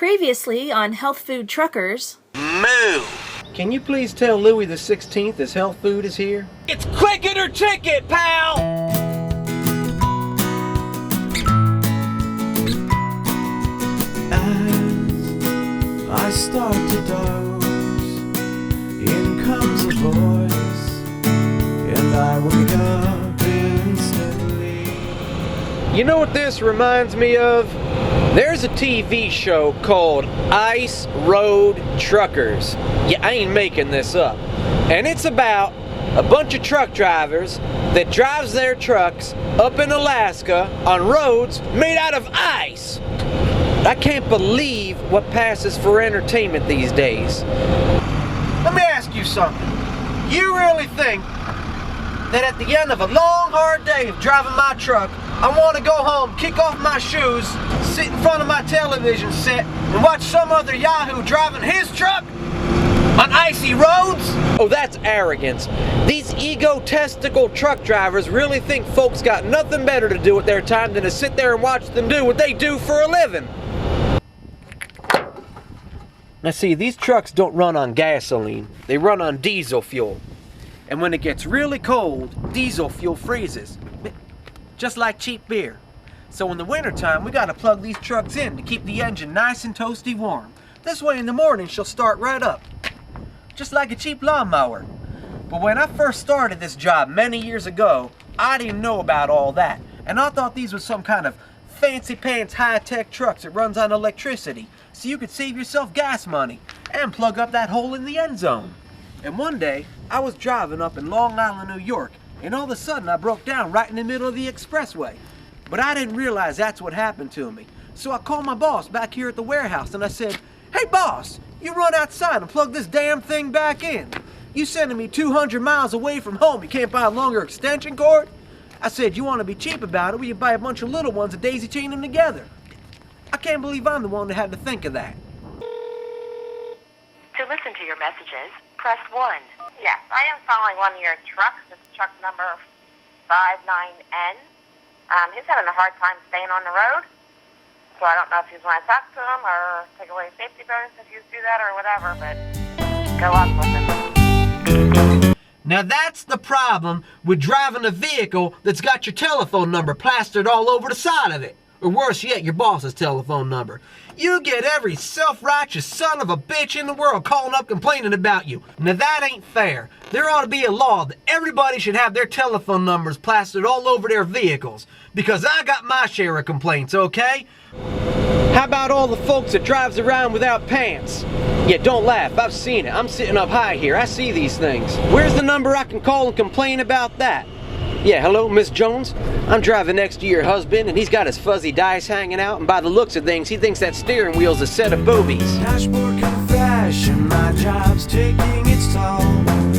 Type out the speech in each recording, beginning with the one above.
Previously on Health Food Truckers. Moo! Can you please tell Louis the 16th his health food is here? It's quick it or ticket, pal! As I start to doze, in comes a voice, and I wake up instantly. You know what this reminds me of? There's a TV show called Ice Road Truckers. Yeah, I ain't making this up. And it's about a bunch of truck drivers that drives their trucks up in Alaska on roads made out of ice. I can't believe what passes for entertainment these days. Let me ask you something. You really think that at the end of a long, hard day of driving my truck, I want to go home, kick off my shoes, sit in front of my television set, and watch some other yahoo driving his truck on icy roads? Oh, that's arrogance. These egotistical truck drivers really think folks got nothing better to do with their time than to sit there and watch them do what they do for a living. Now see, these trucks don't run on gasoline. They run on diesel fuel. And when it gets really cold, diesel fuel freezes. Just like cheap beer. So in the wintertime, we gotta plug these trucks in to keep the engine nice and toasty warm. This way in the morning, she'll start right up. Just like a cheap lawnmower. But when I first started this job many years ago, I didn't know about all that. And I thought these were some kind of fancy pants high-tech trucks that runs on electricity. So you could save yourself gas money and plug up that hole in the end zone. And one day, I was driving up in Long Island, New York, and all of a sudden I broke down right in the middle of the expressway. But I didn't realize that's what happened to me. So I called my boss back here at the warehouse and I said, "Hey boss, you run outside and plug this damn thing back in. You sending me 200 miles away from home, you can't buy a longer extension cord?" I said, "You want to be cheap about it, well you buy a bunch of little ones and daisy chain them together." I can't believe I'm the one that had to think of that. To listen to your messages, press 1. Yes, I am following one of your trucks. It's truck number 59N. He's having a hard time staying on the road. So I don't know if you want to talk to him or take away safety bonus if you do that or whatever, but go up with him. Now that's the problem with driving a vehicle that's got your telephone number plastered all over the side of it. Or worse yet, your boss's telephone number. You get every self-righteous son of a bitch in the world calling up complaining about you. Now that ain't fair. There ought to be a law that everybody should have their telephone numbers plastered all over their vehicles. Because I got my share of complaints, okay? How about all the folks that drives around without pants? Yeah, don't laugh, I've seen it. I'm sitting up high here, I see these things. Where's the number I can call and complain about that? Yeah, hello, Miss Jones? I'm driving next to your husband, and he's got his fuzzy dice hanging out, and by the looks of things, he thinks that steering wheel's a set of boobies. Dashboard confession, my job's taking its toll.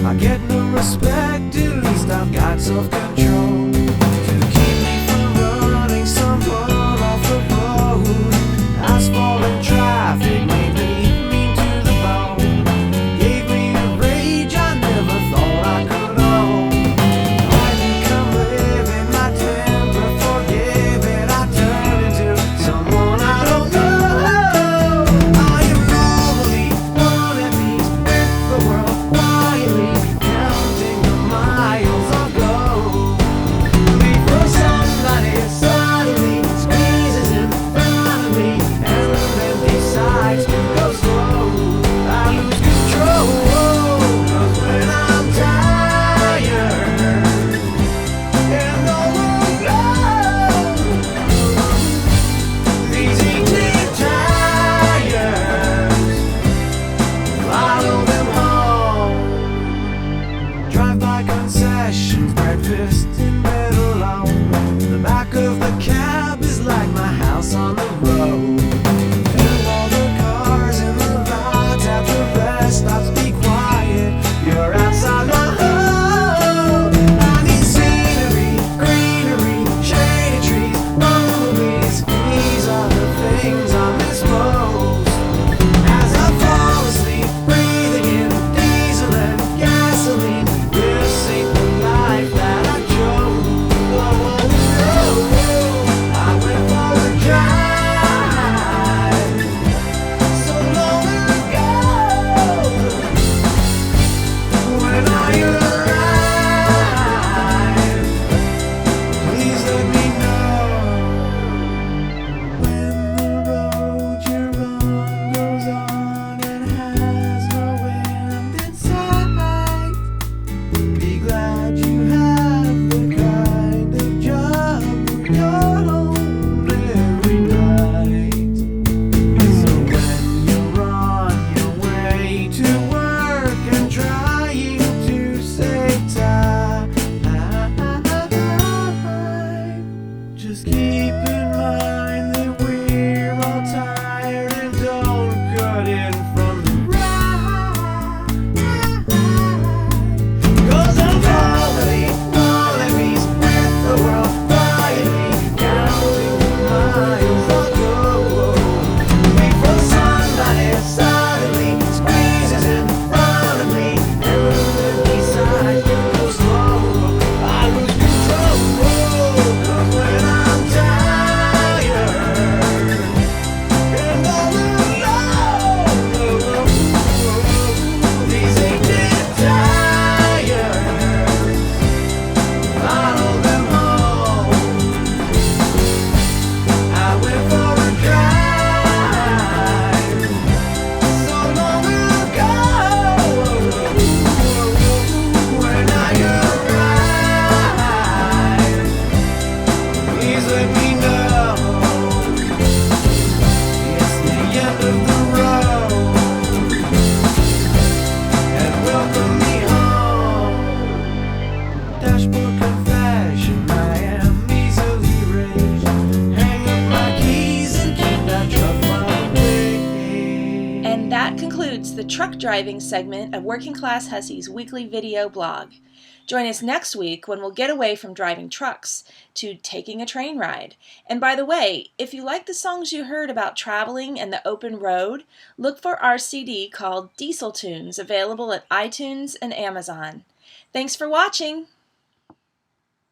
I get no respect, at least I've got self-control. To keep me from running some fun off the road. Asphalt and traffic made me mean to the bone. Gave me a rage I never thought I could own. I become living my temper, forgive it, I turn into someone I don't know. I am normally one at peace with the world, quietly counting the miles I'll go. Before somebody suddenly squeezes in front of me, and then they that concludes the truck driving segment of Working Class Hussys' weekly video blog. Join us next week when we'll get away from driving trucks to taking a train ride. And by the way, if you like the songs you heard about traveling and the open road, look for our CD called Diesel Tunes, available at iTunes and Amazon. Thanks for watching!